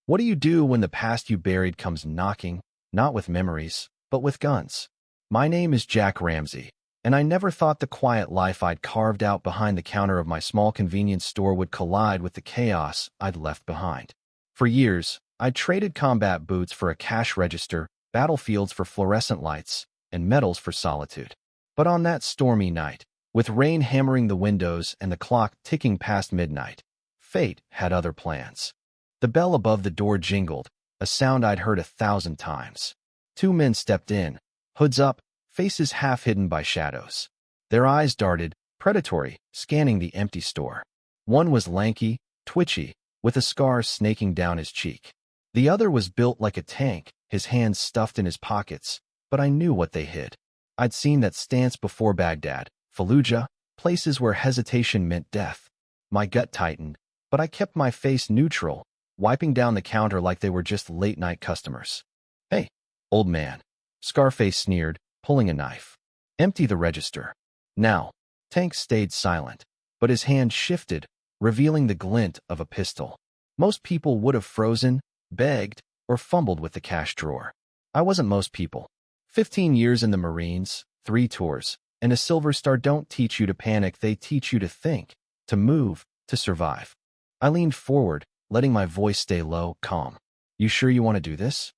What do you do when the past you buried comes knocking, not with memories, but with guns? My name is Jack Ramsey, and I never thought the quiet life I'd carved out behind the counter of my small convenience store would collide with the chaos I'd left behind. For years, I'd traded combat boots for a cash register, battlefields for fluorescent lights, and medals for solitude. But on that stormy night, with rain hammering the windows and the clock ticking past midnight, fate had other plans. The bell above the door jingled, a sound I'd heard 1,000 times. 2 men stepped in, hoods up, faces half hidden by shadows. Their eyes darted, predatory, scanning the empty store. One was lanky, twitchy, with a scar snaking down his cheek. The other was built like a tank, his hands stuffed in his pockets, but I knew what they hid. I'd seen that stance before Baghdad, Fallujah, places where hesitation meant death. My gut tightened, but I kept my face neutral, wiping down the counter like they were just late-night customers. "Hey, old man," Scarface sneered, pulling a knife. "Empty the register." Now, Tank stayed silent, but his hand shifted, revealing the glint of a pistol. Most people would have frozen, begged, or fumbled with the cash drawer. I wasn't most people. 15 years in the Marines, 3 tours, and a Silver Star don't teach you to panic, they teach you to think, to move, to survive. I leaned forward, letting my voice stay low, calm. "You sure you want to do this?"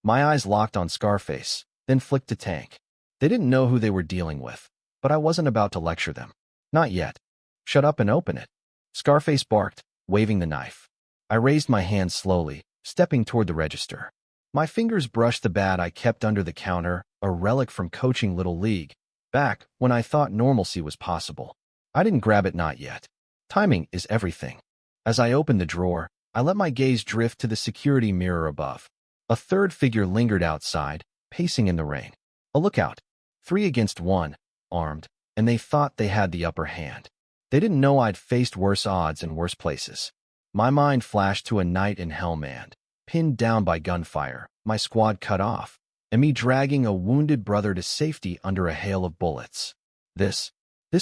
My eyes locked on Scarface, then flicked to Tank. They didn't know who they were dealing with, but I wasn't about to lecture them. Not yet. "Shut up and open it," Scarface barked, waving the knife. I raised my hand slowly, stepping toward the register. My fingers brushed the bat I kept under the counter, a relic from coaching Little League, back when I thought normalcy was possible. I didn't grab it, not yet. Timing is everything. As I opened the drawer, I let my gaze drift to the security mirror above. A third figure lingered outside, pacing in the rain. A lookout. 3 against 1, armed, and they thought they had the upper hand. They didn't know I'd faced worse odds in worse places. My mind flashed to a night in Hellmand, pinned down by gunfire, my squad cut off, and me dragging a wounded brother to safety under a hail of bullets. This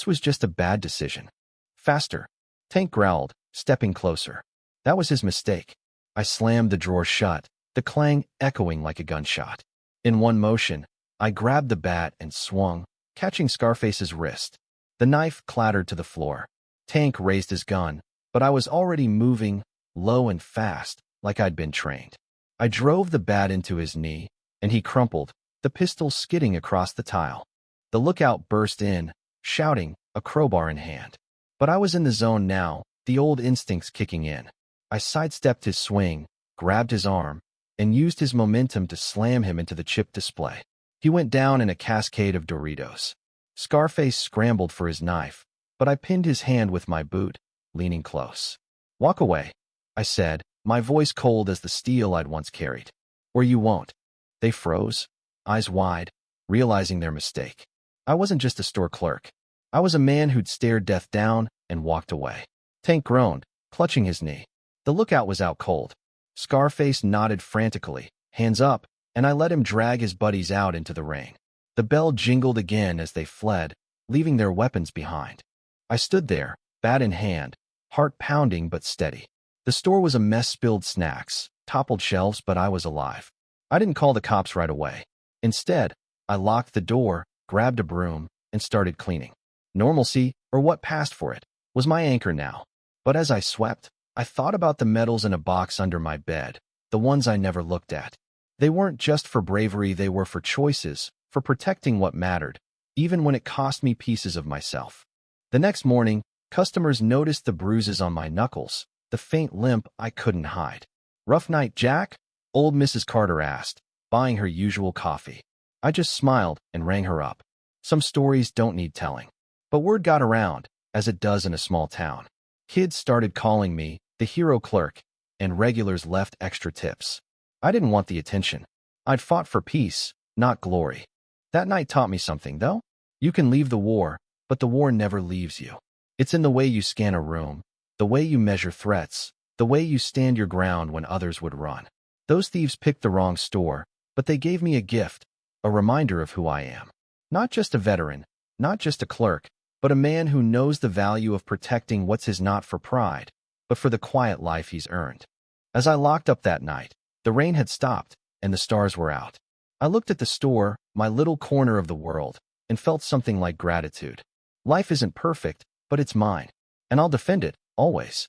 was just a bad decision. "Faster," Tank growled, stepping closer. That was his mistake. I slammed the drawer shut, the clang echoing like a gunshot. In one motion, I grabbed the bat and swung, catching Scarface's wrist. The knife clattered to the floor. Tank raised his gun, but I was already moving, low and fast, like I'd been trained. I drove the bat into his knee, and he crumpled, the pistol skidding across the tile. The lookout burst in, shouting, a crowbar in hand. But I was in the zone now, the old instincts kicking in. I sidestepped his swing, grabbed his arm, and used his momentum to slam him into the chip display. He went down in a cascade of Doritos. Scarface scrambled for his knife, but I pinned his hand with my boot, leaning close. "Walk away," I said, my voice cold as the steel I'd once carried. "Or you won't." They froze, eyes wide, realizing their mistake. I wasn't just a store clerk. I was a man who'd stared death down and walked away. Tank groaned, clutching his knee. The lookout was out cold. Scarface nodded frantically, hands up, and I let him drag his buddies out into the rain. The bell jingled again as they fled, leaving their weapons behind. I stood there, bat in hand, heart pounding but steady. The store was a mess, spilled snacks, toppled shelves, but I was alive. I didn't call the cops right away. Instead, I locked the door, grabbed a broom, and started cleaning. Normalcy, or what passed for it, was my anchor now. But as I swept, I thought about the medals in a box under my bed, the ones I never looked at. They weren't just for bravery, they were for choices, for protecting what mattered, even when it cost me pieces of myself. The next morning, customers noticed the bruises on my knuckles, the faint limp I couldn't hide. "Rough night, Jack?" old Mrs. Carter asked, buying her usual coffee. I just smiled and rang her up. Some stories don't need telling. But word got around, as it does in a small town. Kids started calling me the hero clerk, and regulars left extra tips. I didn't want the attention. I'd fought for peace, not glory. That night taught me something, though. You can leave the war, but the war never leaves you. It's in the way you scan a room, the way you measure threats, the way you stand your ground when others would run. Those thieves picked the wrong store, but they gave me a gift, a reminder of who I am. Not just a veteran, not just a clerk, but a man who knows the value of protecting what's his, not for pride, but for the quiet life he's earned. As I locked up that night, the rain had stopped and the stars were out. I looked at the store, my little corner of the world, and felt something like gratitude. Life isn't perfect, but it's mine, and I'll defend it, always.